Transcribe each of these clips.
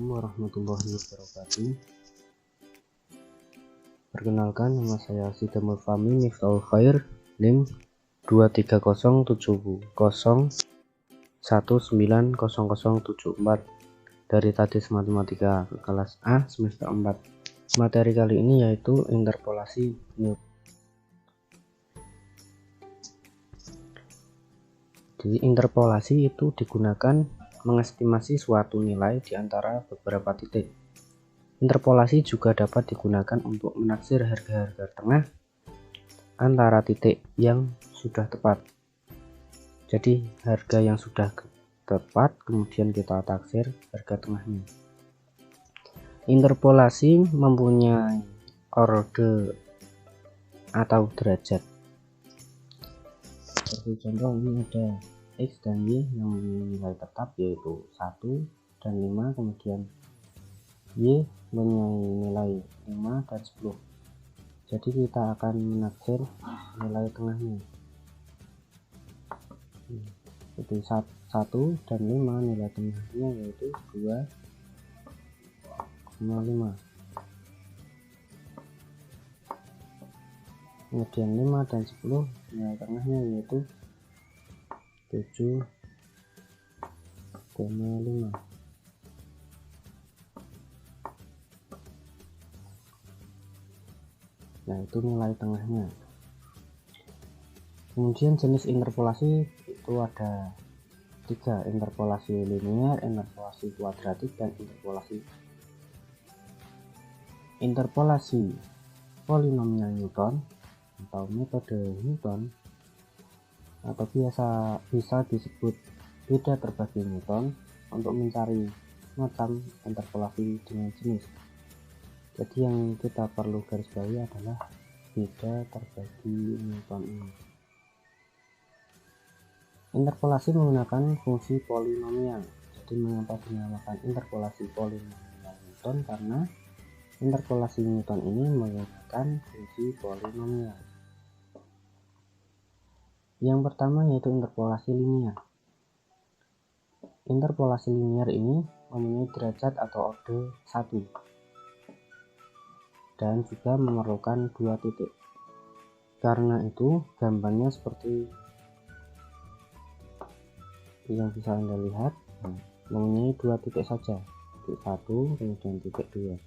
Assalamualaikum warahmatullahi wabarakatuh. Perkenalkan, nama saya Sidamul Fahmi Miftahul Khair, NIM 2307001900074 dari Tadis Matematika kelas A semester 4. Materi kali ini yaitu interpolasi Newton. Jadi interpolasi itu digunakan mengestimasi suatu nilai di antara beberapa titik. Interpolasi juga dapat digunakan untuk menaksir harga-harga tengah antara titik yang sudah tepat. Jadi harga yang sudah tepat kemudian kita taksir harga tengahnya. Interpolasi mempunyai orde atau derajat. Seperti contoh ini ada X dan Y yang mempunyai nilai tetap yaitu 1 dan 5, kemudian Y mempunyai nilai 5 dan 10. Jadi kita akan menaksir nilai tengahnya. Jadi 1 dan 5 nilai tengahnya yaitu 2,5. Kemudian 5 dan 10 nilai tengahnya yaitu 7,5. Nah, itu nilai tengahnya. Kemudian jenis interpolasi itu ada 3, interpolasi linier, interpolasi kuadratik, dan interpolasi polinomial Newton atau metode Newton, atau bisa disebut beda terbagi Newton untuk mencari macam interpolasi dengan jenis. Jadi yang kita perlu garis bawahi adalah beda terbagi Newton ini. Interpolasi menggunakan fungsi polinomial. Jadi mengapa dinamakan interpolasi polinomial Newton? Karena interpolasi Newton ini menggunakan fungsi polinomial. Yang pertama yaitu interpolasi linier. Interpolasi linier ini mempunyai derajat atau orde 1 dan juga memerlukan 2 titik. Karena itu gambarnya seperti yang bisa Anda lihat, mempunyai 2 titik saja, titik 1 kemudian titik 2.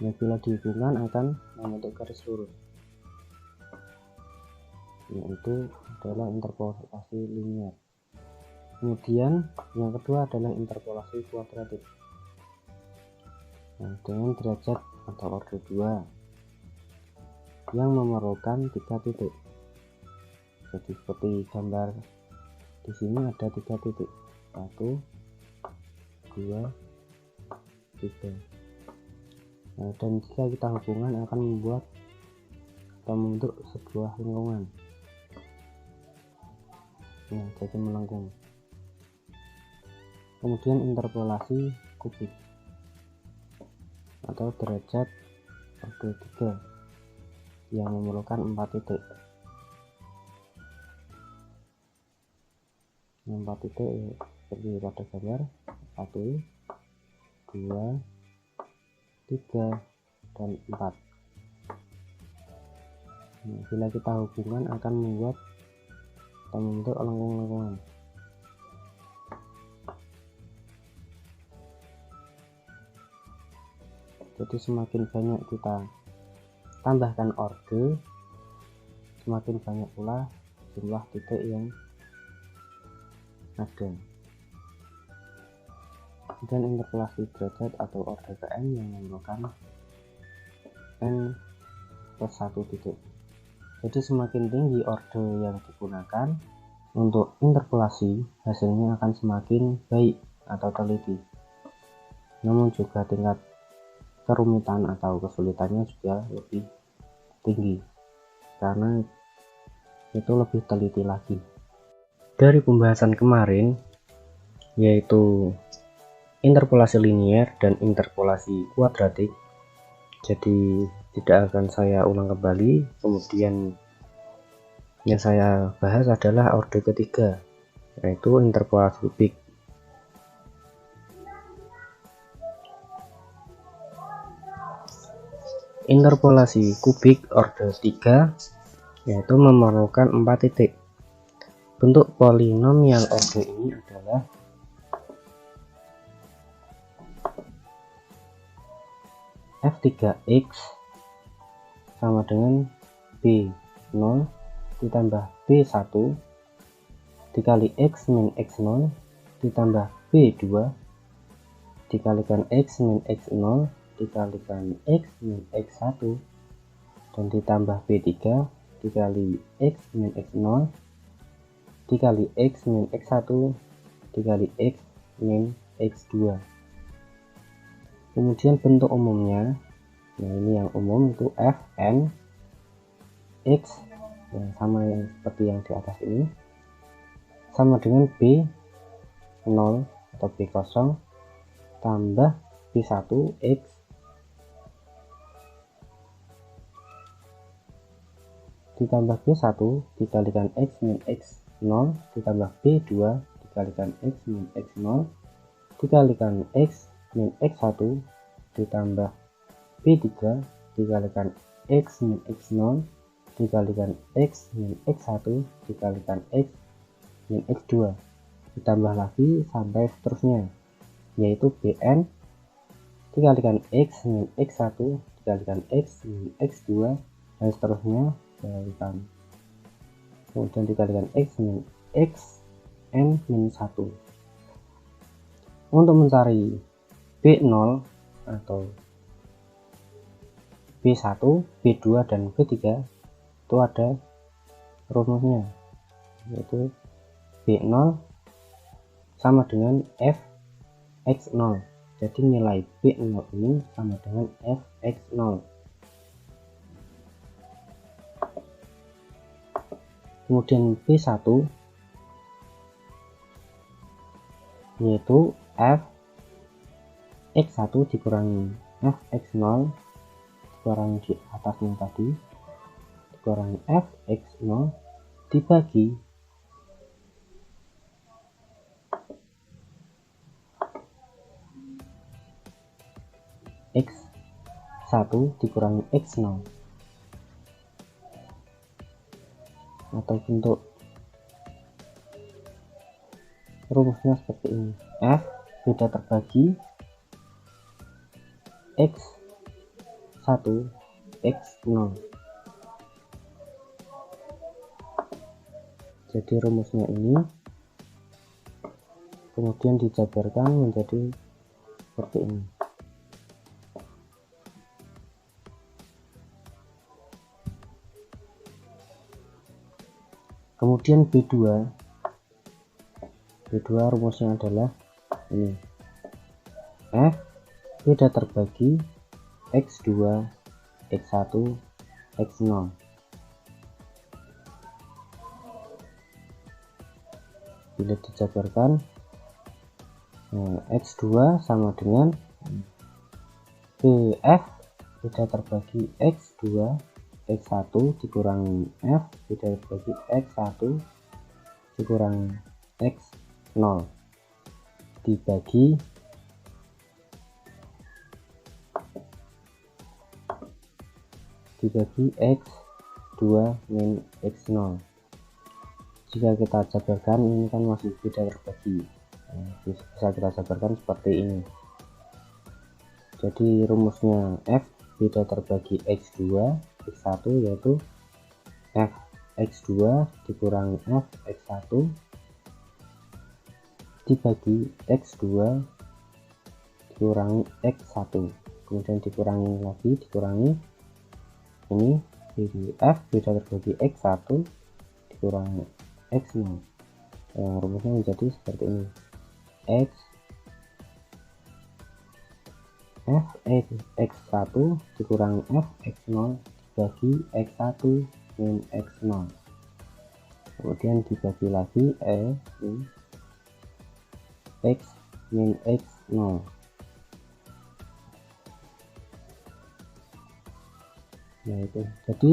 Yang bila dihubungkan akan membentuk garis lurus, yaitu adalah interpolasi linier. Kemudian yang kedua adalah interpolasi kuadratik. Nah, dengan derajat atau orde 2 yang memerlukan 3 titik. Jadi seperti gambar di sini ada 3 titik, 1, 2, 3. Nah, dan jika kita hubungkan akan membuat atau membentuk sebuah lengkungan. Nah, jadi melengkung. Kemudian interpolasi kubik atau derajat orde 3 yang memerlukan 4 titik. 4 titik seperti pada gambar 1, 2, 3, dan 4. Nah, bila kita hubungkan akan membuat atau membentuk lengkung-lengkungan. Jadi semakin banyak kita tambahkan orde, semakin banyak pula jumlah titik yang ada. Dan interpolasi derajat atau orde Kn yang memerlukan n plus 1 titik. Jadi semakin tinggi orde yang digunakan untuk interpolasi, hasilnya akan semakin baik atau teliti. Namun juga tingkat kerumitan atau kesulitannya juga lebih tinggi karena itu lebih teliti lagi. Dari pembahasan kemarin yaitu interpolasi linier dan interpolasi kuadratik, jadi tidak akan saya ulang kembali. Kemudian yang saya bahas adalah orde ketiga, yaitu interpolasi kubik. interpolasi kubik order 3 yaitu memerlukan 4 titik. Bentuk polinomial order ini adalah f3x sama dengan b0 ditambah b1 dikali x min x0 ditambah b2 dikalikan x min x0 dikalikan x min x1 dan ditambah b3 dikali x min x0 dikali x min x1 dikali x min x2. Kemudian bentuk umumnya, nah ini yang umum itu fn x yang sama yang seperti yang di atas ini sama dengan b0 atau b0 tambah b1 x ditambah b1 dikalikan x min x0 ditambah b2 dikalikan x min x0 dikalikan x min x1 ditambah b3 dikalikan x min x0 dikalikan x min x1 dikalikan x min x2 ditambah lagi sampai seterusnya, yaitu bn dikalikan x min x1 dikalikan x min x2 dan seterusnya dikalikan kemudian dikalikan x min x n min 1. Untuk mencari B0 atau B1, B2 dan B3 itu ada rumusnya, yaitu B0 sama dengan Fx0. Jadi nilai B0 ini sama dengan Fx0. Kemudian B1 yaitu Fx1 dikurangi Fx0 dikurangi di atasnya tadi dikurangi Fx0 dibagi X1 dikurangi X0 atau bentuk rumusnya seperti ini. F beda terbagi X1 X0. Jadi rumusnya ini kemudian dijabarkan menjadi seperti ini. Kemudian B2 rumusnya adalah ini. F beda terbagi X2 X1 X0. Bila dijabarkan X2 sama dengan BF beda terbagi X2 X1 dikurangi F beda terbagi X1 dikurangi X0 dibagi X2 min X0. Jika kita jabarkan ini kan masih beda terbagi, bisa kita jabarkan seperti ini. Jadi rumusnya F beda terbagi X2 X1 yaitu F X2 dikurangi F X1 dibagi X2 dikurangi X1, kemudian dikurangi lagi dikurangi ini F beda terbagi X1 dikurangi X0. Rumusnya menjadi seperti ini. X F X1 dikurangi F X0 dibagi X1 min X0, kemudian dibagi lagi X min X0. Nah itu, jadi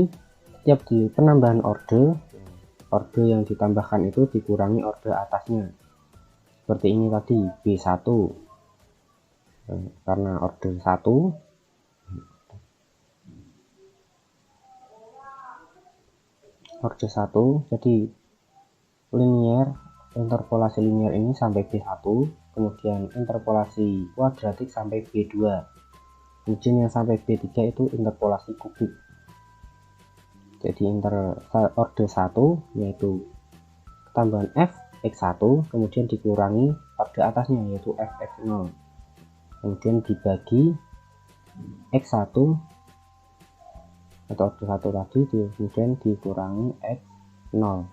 setiap di penambahan order yang ditambahkan itu dikurangi order atasnya, seperti ini tadi B1 karena order 1 orde 1. Jadi interpolasi linier ini sampai B1, kemudian interpolasi kuadratik sampai B2, kemudian yang sampai B3 itu interpolasi kubik. Jadi orde 1 yaitu tambahan f x1 kemudian dikurangi orde atasnya yaitu f x0, kemudian dibagi x1 atau orde 1 tadi, kemudian dikurangi x0.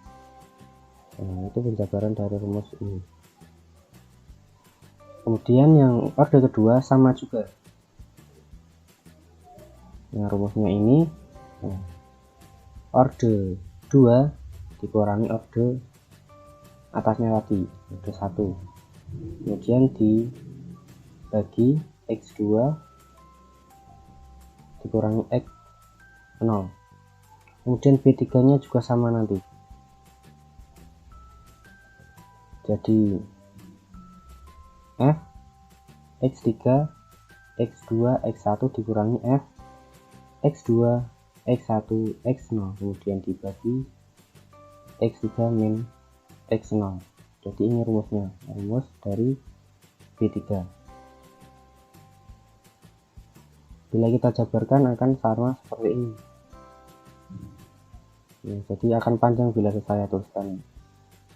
Nah, itu penjabaran dari rumus ini. Kemudian yang orde kedua sama juga. Nah, rumusnya ini orde 2 dikurangi orde atasnya tadi, orde 1. Kemudian dibagi x2 dikurangi x0. Kemudian B3 nya juga sama nanti. Jadi f x3 x2 x1 dikurangi f x2 x1 x0, kemudian dibagi x3 min x0. Jadi ini rumusnya, rumus dari B3. Bila kita jabarkan akan sama seperti ini. Ya, jadi akan panjang bila saya tuliskan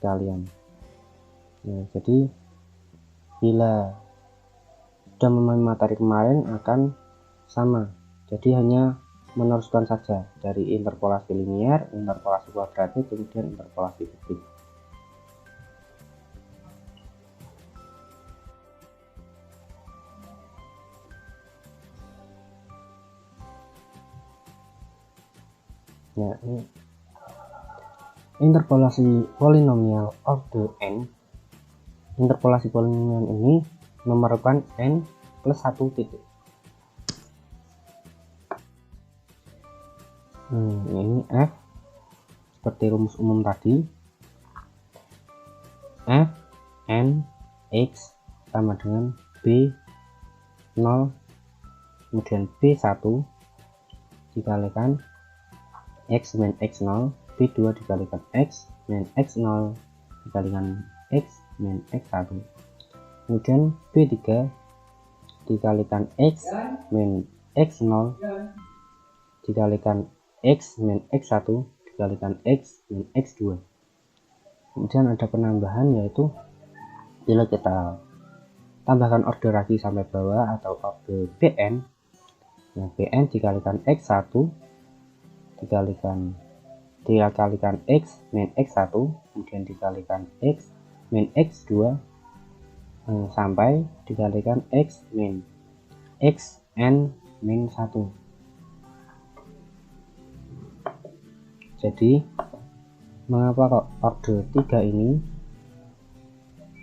sekalian. Ya, jadi bila sudah memahami materi kemarin akan sama. Jadi hanya meneruskan saja dari interpolasi linier, interpolasi kuadratik, kemudian interpolasi kubik. Ya, ini interpolasi polinomial orde n. Interpolasi polinomial ini memerlukan n plus 1 titik. Ini f seperti rumus umum tadi, f n x sama dengan b 0 kemudian b1 dikalikan x min x0, b2 dikalikan x min x0 dikalikan x min x1, kemudian b3 dikalikan x min x0 dikalikan x min x1 dikalikan x min x2. Kemudian ada penambahan, yaitu bila kita tambahkan orde lagi sampai bawah atau orde bn, nah bn dikalikan x1 dikalikan x min x1 kemudian dikalikan x min x2 sampai dikalikan x min xn min 1. Jadi mengapa kok orde 3 ini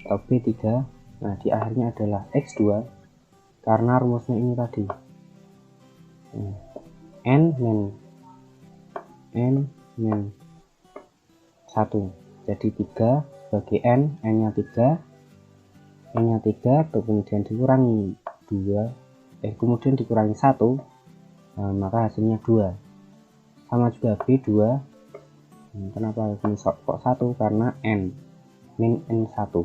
atau B3, nah di akhirnya adalah x2, karena rumusnya ini tadi n min 1. Jadi 3 bagi n nya 3, n nya 3 kemudian dikurangi 2 kemudian dikurangi 1, nah, maka hasilnya 2. Sama juga B2, kenapa ini kok 1, karena n min n1,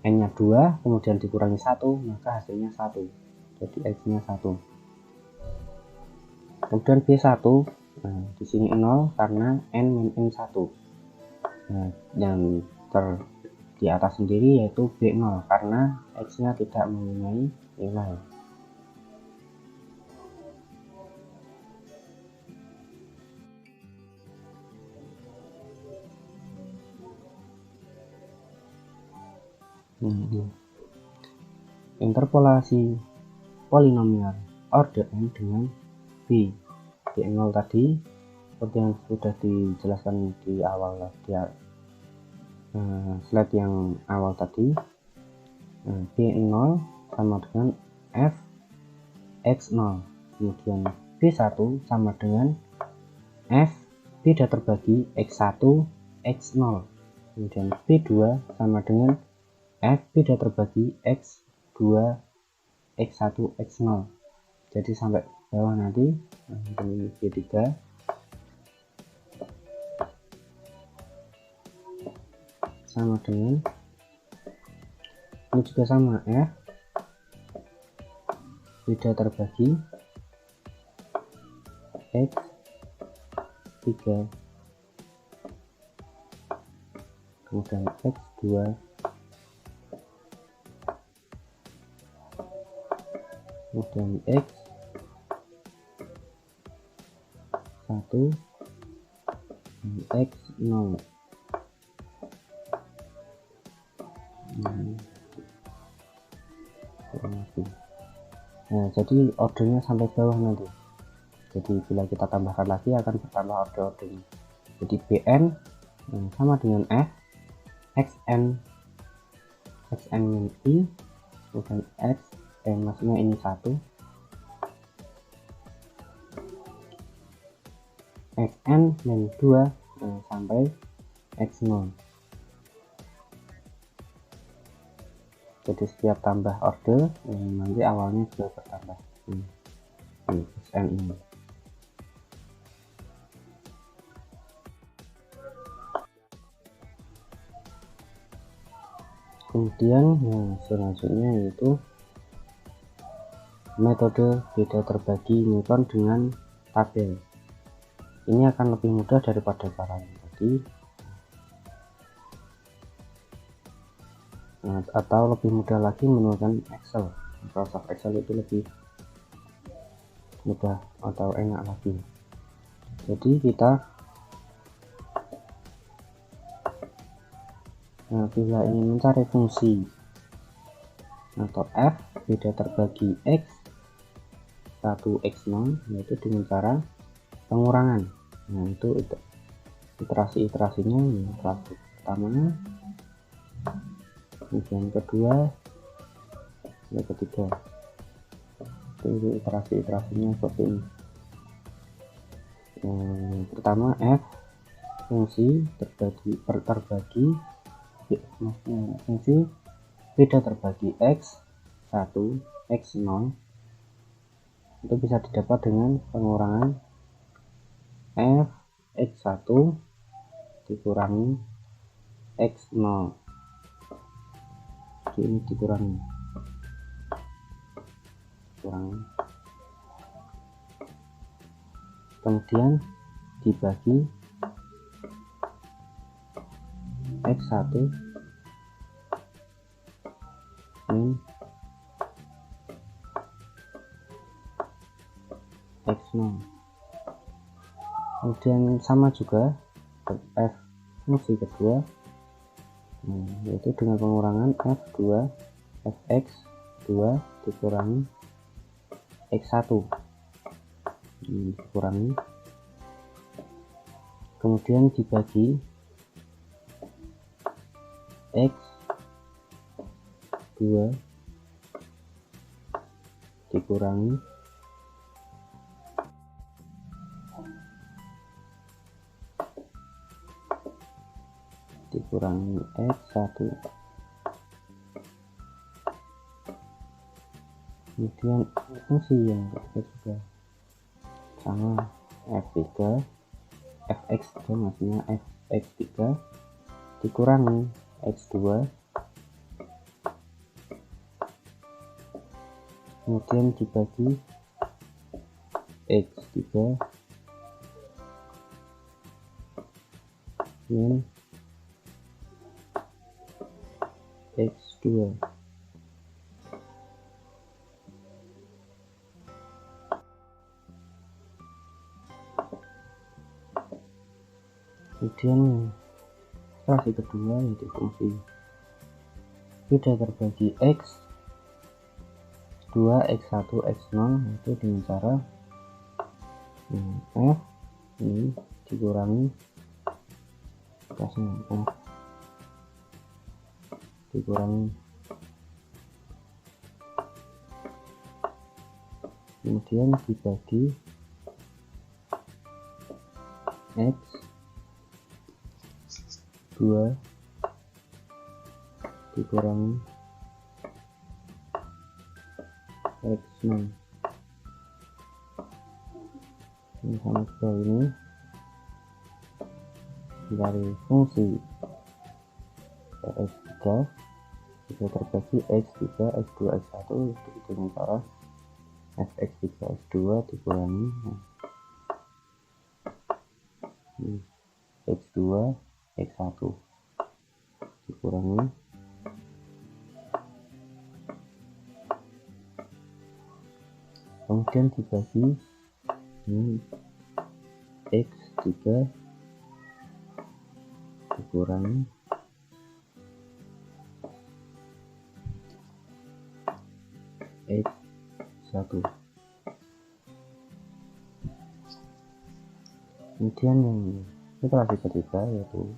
n nya 2 kemudian dikurangi 1, maka hasilnya 1, jadi x nya 1. Kemudian B1, nah di sini 0 karena n min n1. Nah, yang di atas sendiri yaitu B0 karena x nya tidak mempunyai nilai. Interpolasi polinomial orde n dengan b. B0 tadi seperti yang sudah dijelaskan di awal slide yang awal tadi. B0 sama dengan f x0, kemudian b1 sama dengan f beda terbagi x1 x0, kemudian b2 sama dengan f beda terbagi x2 x1 x0. Jadi sampai bawah nanti ini B3. sama dengan, ini juga sama, F beda terbagi X 3, kemudian X 2, kemudian X 1, dan X 0. Nah, jadi ordernya sampai bawah nanti. Jadi bila kita tambahkan lagi akan bertambah order-ordernya. Jadi Bn sama dengan F, Xn min I, kemudian X, maksudnya ini 1, Xn min 2 sampai X0. Jadi setiap tambah order nanti awalnya juga bertambah. Xn ini. Kemudian yang selanjutnya yaitu metode beda terbagi Newton dengan tabel. Ini akan lebih mudah daripada cara yang tadi, atau lebih mudah lagi menggunakan Excel. Microsoft Excel itu lebih mudah atau enak lagi. Jadi kita bila ingin mencari fungsi atau f beda terbagi x 1 x0, yaitu dengan cara pengurangan. Nah, itu iterasi-iterasinya, iterasi pertama, kemudian kedua, yang ketiga. Itu iterasi-iterasinya seperti ini. Pertama, f fungsi terbagi fungsi beda terbagi x 1 x0 itu bisa didapat dengan pengurangan f x1 dikurangi x0. Jadi ini dikurangi kemudian dibagi x1 min x0. Kemudian sama juga f fungsi kedua, yaitu dengan pengurangan f2 fx2 dikurangi x1 dikurangi, kemudian dibagi x2 dikurangi x1, kemudian fungsi yang ketiga juga sama, f3 fx3 maksudnya fx3 dikurangi x2, kemudian dibagi x3 min x2. Kemudian iterasi kedua yaitu fungsi beda terbagi x 2 x1 x0, itu dengan cara f ini dikurangi kasih f dikurangi, kemudian dibagi x 2 dikurangi x0. Ini sama juga ini dari fungsi X3 bisa terbagi X3, X2, X1 dengan cara Fx3, X2 dikurangi X2, X1 dikurangi kemudian dibagi dengan X3 dikurangi X1. Kemudian yang iterasi ketiga yaitu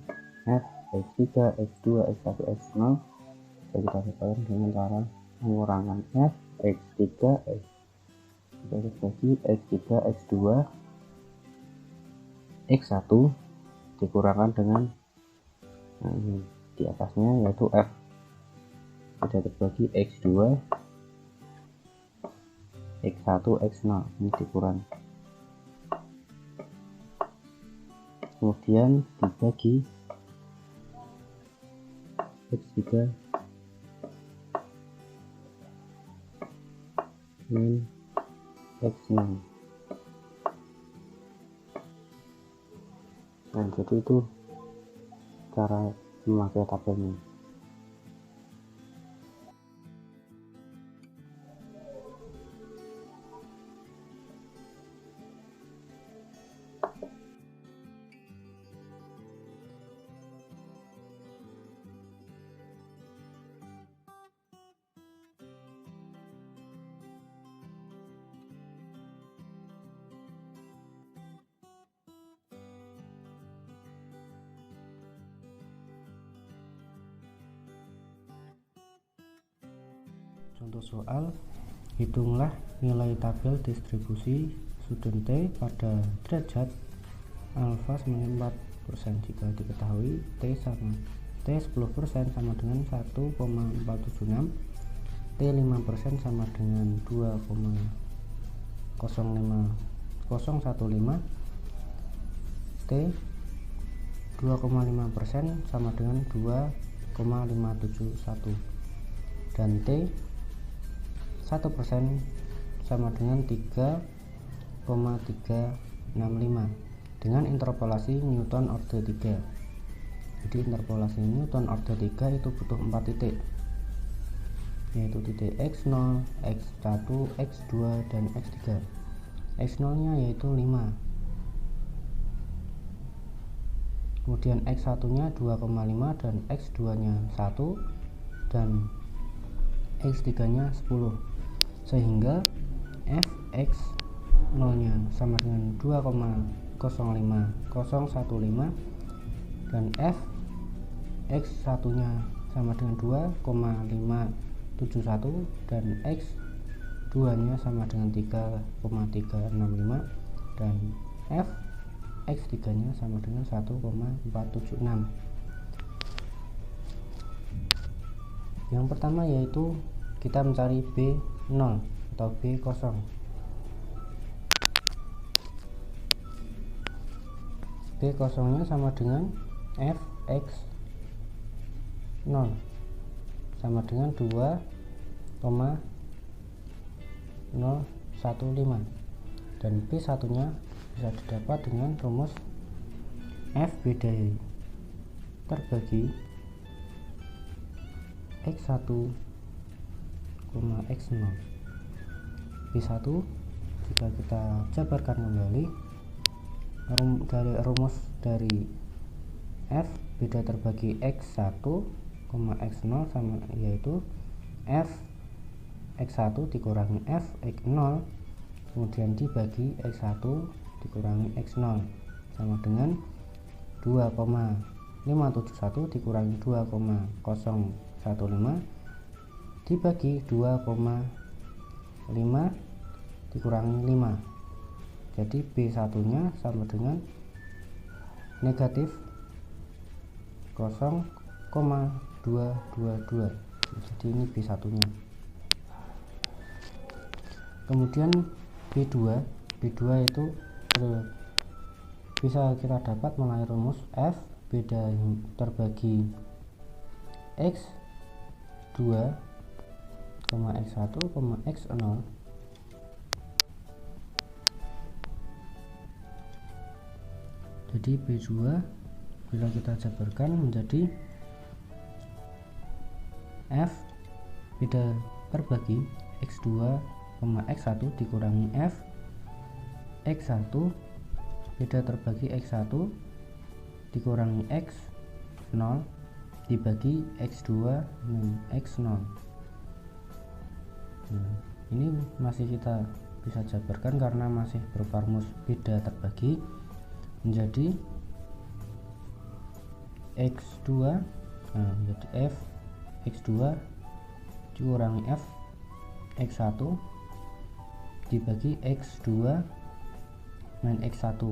F X3, X2, X1, X0 bisa kita dapatkan dengan cara pengurangan F X3 bisa dibagi X3, X2, X1 dikurangkan dengan ini di atasnya yaitu F bisa terbagi X2, X1, X0 ini dikurangi kemudian dibagi X3 min X0. Nah jadi itu cara memakai tabelnya. Contoh soal, hitunglah nilai tabel distribusi student T pada derajat alfa semakin 4% jika diketahui T 10% sama dengan 1,476, T 5% sama dengan 2,015, T 2,5% sama dengan 2,571 dan T 1% sama dengan 3,365 dengan interpolasi Newton orde 3. Jadi interpolasi Newton orde 3 itu butuh 4 titik, yaitu titik X0, X1, X2 dan X3. X0 nya yaitu 5, kemudian X1 nya 2,5 dan X2 nya 1 dan X3 nya 10, sehingga Fx0 nya sama dengan 2,05015 dan Fx1 nya sama dengan 2,571 dan X2 nya sama dengan 3,365 dan Fx3 nya sama dengan 1,476. Yang pertama yaitu kita mencari B0 atau B0. B0 nya sama dengan Fx0 sama dengan 2,015 dan B1 nya bisa didapat dengan rumus F beda terbagi X1, X0. B1 jika kita jabarkan kembali dari rumus dari F beda terbagi X1, X0 sama yaitu F X1 dikurangi F X0 kemudian dibagi X1 dikurangi X0 sama dengan 2,571 dikurangi 2,015 dibagi 2,5 dikurangi 5. Jadi B1 nya sama dengan negatif 0,222. Jadi ini B1 nya. Kemudian B2 itu bisa kita dapat melalui rumus F beda terbagi X2, X1, X0. Jadi B2 bila kita jabarkan menjadi F beda terbagi X2, X1 dikurangi F X1 beda terbagi X1 dikurangi X0 dibagi X2 min X0. Nah, ini masih kita bisa jabarkan karena masih berupa rumus beda terbagi, menjadi X2 menjadi F X2 dikurangi F X1 dibagi X2 min X1,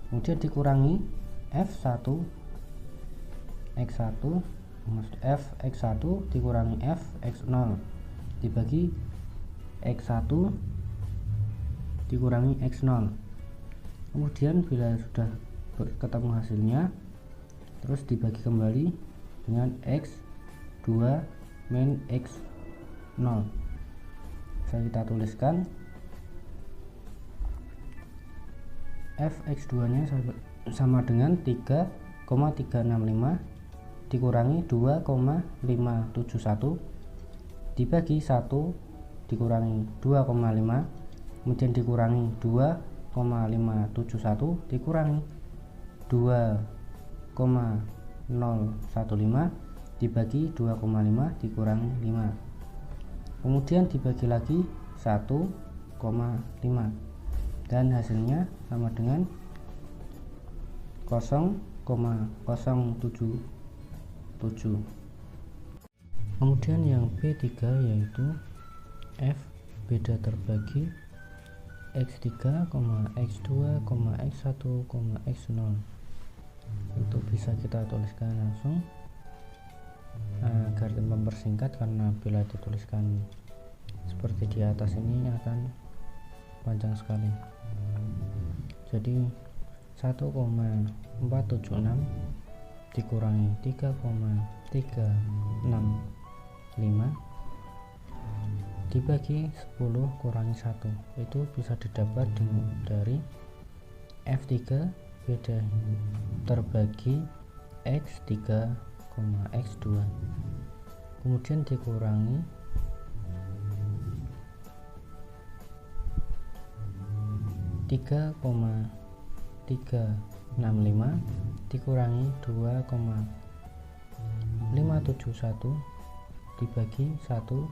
kemudian dikurangi F1 X1 F X1 dikurangi F X0 dibagi X1 dikurangi X0. Kemudian bila sudah ketemu hasilnya, terus dibagi kembali dengan X2 min X0. Bisa kita tuliskan Fx2 nya sama dengan 3,365 dikurangi 2,571 dibagi 1 dikurangi 2,5, kemudian dikurangi 2,571 dikurangi 2,015 dibagi 2,5 dikurangi 5, kemudian dibagi lagi 1,5 dan hasilnya sama dengan 0,077. Kemudian yang B3 yaitu F beda terbagi X3, X2, X1, X0. Itu bisa kita tuliskan langsung agar mempersingkat, karena bila dituliskan seperti di atas ini akan panjang sekali. Jadi 1,476 dikurangi 3,365 dibagi 10 kurangi 1, itu bisa didapat dari F3 beda terbagi X3, X2, kemudian dikurangi 3,365 dikurangi 2,571 dibagi 1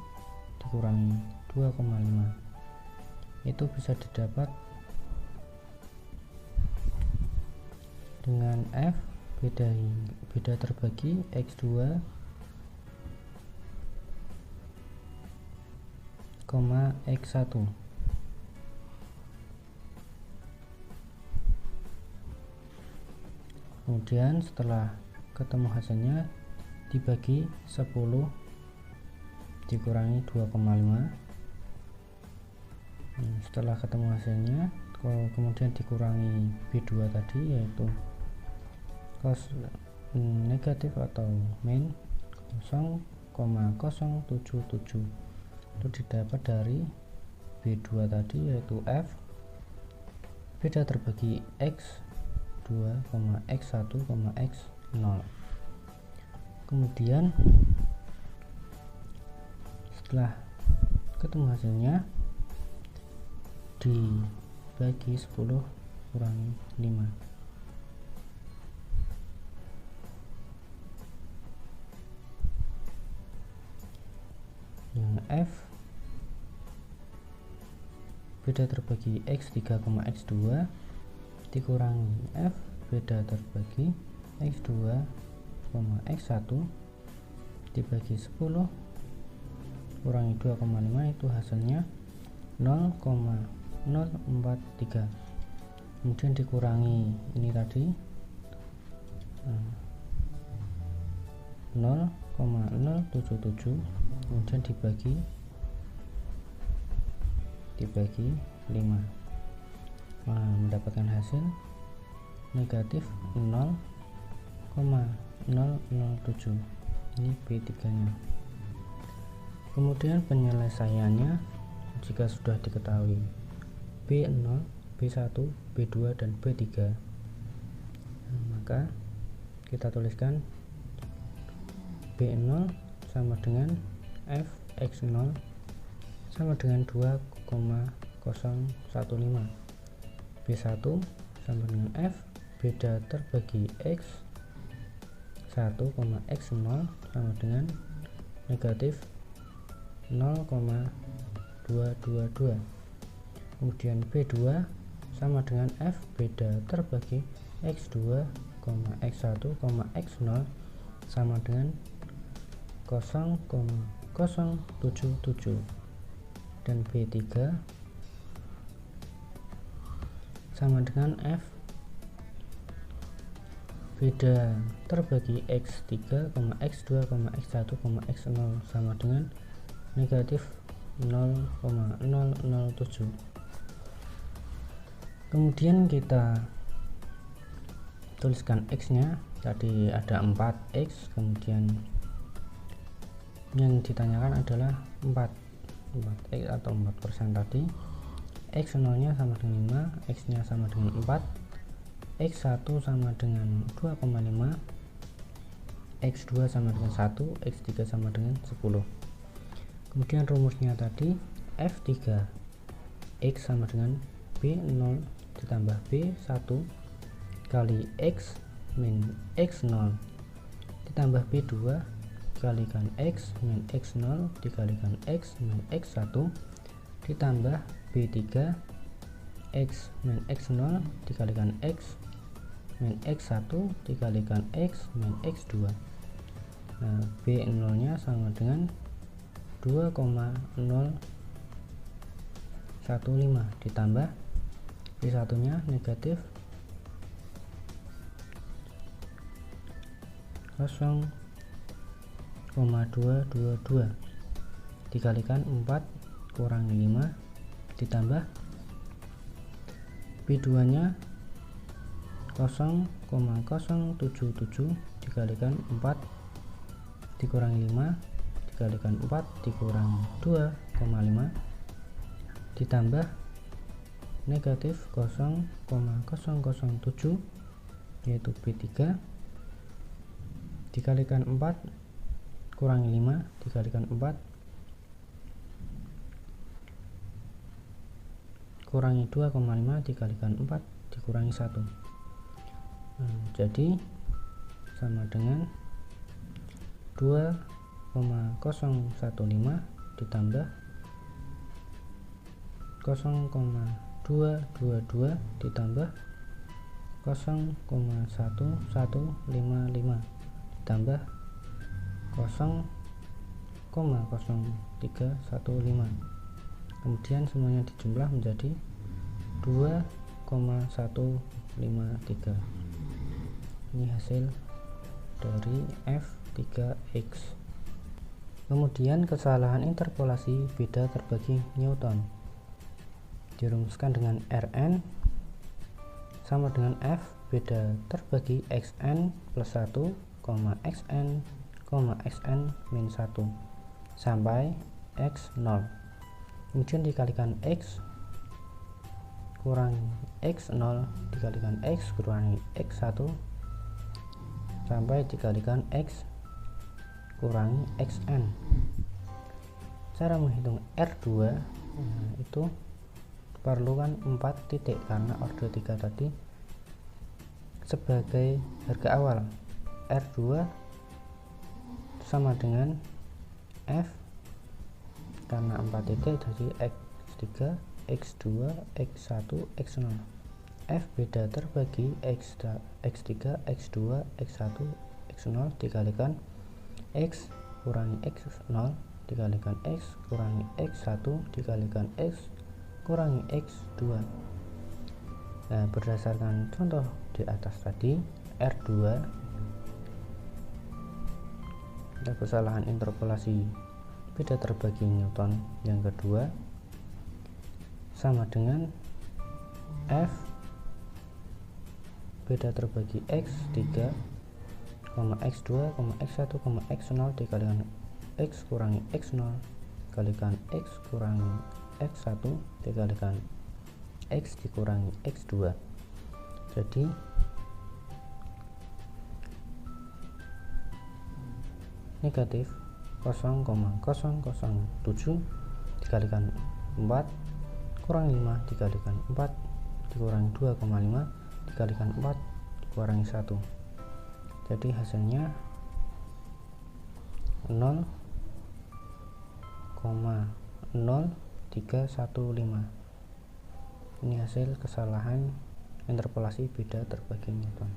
dikurangi 2,5, itu bisa didapat dengan F beda terbagi X2, X1. Kemudian setelah ketemu hasilnya dibagi 10 dikurangi 2,5. Setelah ketemu hasilnya kemudian dikurangi B2 tadi, yaitu cos negatif atau min 0,077, itu didapat dari B2 tadi, yaitu F beda terbagi X2, X1, X0. Kemudian setelah ketemu hasilnya dibagi 10 kurangi 5. Yang F beda terbagi X3, X2 dikurangi F beda terbagi X2, X1 dibagi 10 kurangi 2,5, itu hasilnya 0,043. Kemudian dikurangi ini tadi 0,077, kemudian dibagi 5, mendapatkan hasil negatif 0,007. ini B3 nya. Kemudian penyelesaiannya jika sudah diketahui B0, B1, B2 dan B3, maka kita tuliskan B0 sama dengan F X0 sama dengan 2,015. B1 sama dengan F beda terbagi X 1, X0 sama dengan negatif 0,222. Kemudian B2 sama dengan F beda terbagi X2, X1, X0 sama dengan 0,077. Dan B3 sama dengan F beda terbagi X3, X2, X1, X0 sama dengan negatif 0,007. Kemudian kita tuliskan X nya, tadi ada 4X, kemudian yang ditanyakan adalah 4X atau 4% tadi. X0 nya sama dengan 5, X nya sama dengan 4, X1 sama dengan 2,5, X2 sama dengan 1, X3 sama dengan 10. Kemudian rumusnya tadi F3 X sama dengan B0 ditambah B1 kali X min X0 ditambah B2 dikalikan X min X0 dikalikan X min X1 ditambah B3 X min X0 dikalikan X min X1 dikalikan X min X2. Nah, B0 nya sama dengan 2,015 ditambah B1 nya negatif 0,222 dikalikan 4 kurangi 5 ditambah B2 nya 0,077 dikalikan 4 dikurangi 5 dikalikan 4 dikurangi 2,5 ditambah negatif 0,007 yaitu B3 dikalikan 4 kurangi 5 dikalikan 4 kurangi 2,5 dikalikan 4 dikurangi 1. Jadi sama dengan 2,015 ditambah 0,222 ditambah 0,1155 ditambah 0,0315. Kemudian semuanya dijumlah menjadi 2,153. Ini hasil dari F3X. Kemudian kesalahan interpolasi beda terbagi Newton dirumuskan dengan Rn sama dengan F beda terbagi Xn plus 1, Xn, Xn min 1 sampai X0. Kemudian dikalikan X kurangi X0 dikalikan X kurangi X1 sampai dikalikan X kurangi Xn. Cara menghitung R2 itu perlukan 4 titik karena order 3 tadi sebagai harga awal. R2 sama dengan F karena 4 titik dari X3, X2, X1, X0. F beda terbagi X3, X2, X1, X0 dikalikan X kurangi X0 dikalikan X kurangi X1 dikalikan X kurangi X2. Nah, berdasarkan contoh di atas tadi, R2 ada kesalahan interpolasi beda terbagi Newton yang kedua sama dengan F beda terbagi X3, x2, x1, x0 dikalikan x kurangi x0 dikalikan x kurangi x1 dikalikan x dikurangi x2. Jadi negatif 0,007 dikalikan 4 kurang 5 dikalikan 4 dikurangi 2,5 dikalikan 4 dikurangi 1. Jadi hasilnya 0,0315. Ini hasil kesalahan interpolasi beda terbagi Newton.